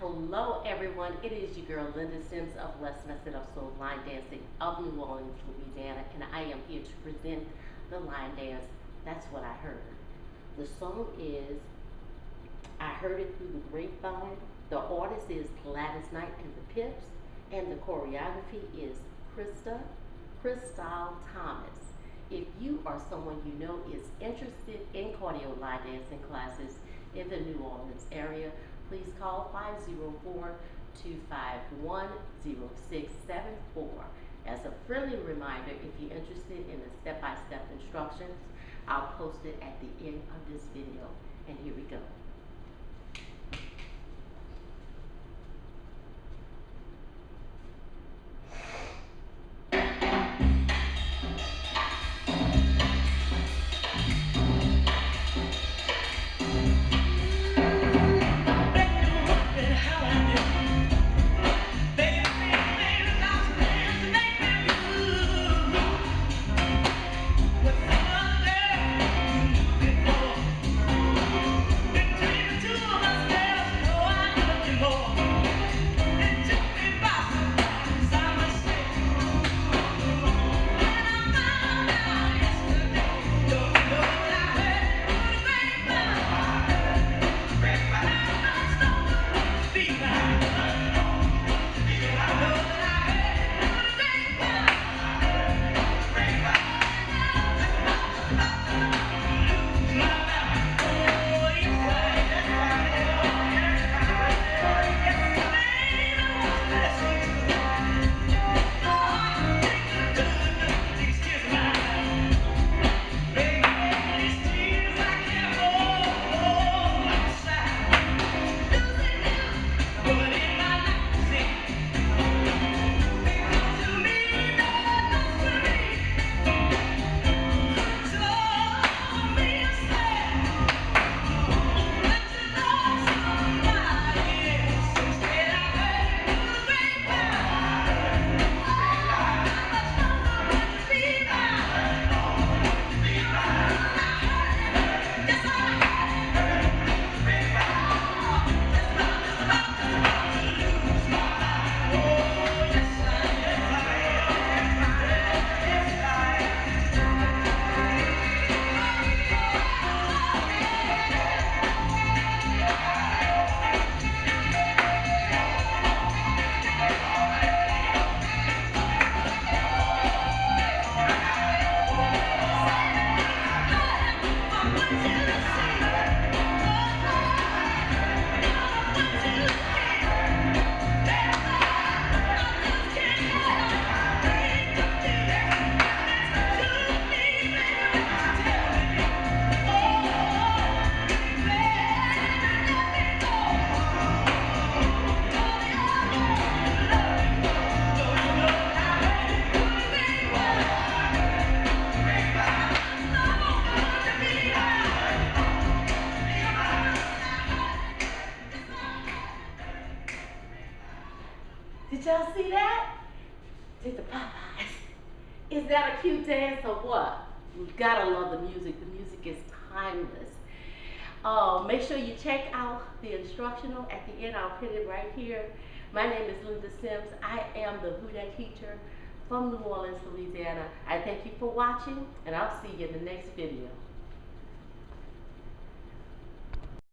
Hello everyone, it is your girl Linda Sims of Let's Mess It Up Soul Line Dancing of New Orleans, Louisiana, and I am here to present the line dance, That's What I Heard. The song is I Heard It Through the Grapevine. The artist is Gladys and the Pips, and the choreography is CHRISTYLE Thomas. If you or someone you know is interested in cardio line dancing classes in the New Orleans area, please call 504-251-0674. As a friendly reminder, if you're interested in the step-by-step instructions, I'll post it at the end of this video. And here we go. Did y'all see that? Did the Popeyes. Is that a cute dance or what? We've gotta love the music. The music is timeless. Make sure you check out the instructional at the end. I'll put it right here. My name is Linda Sims. I am the Houdat teacher from New Orleans, Louisiana. I thank you for watching, and I'll see you in the next video.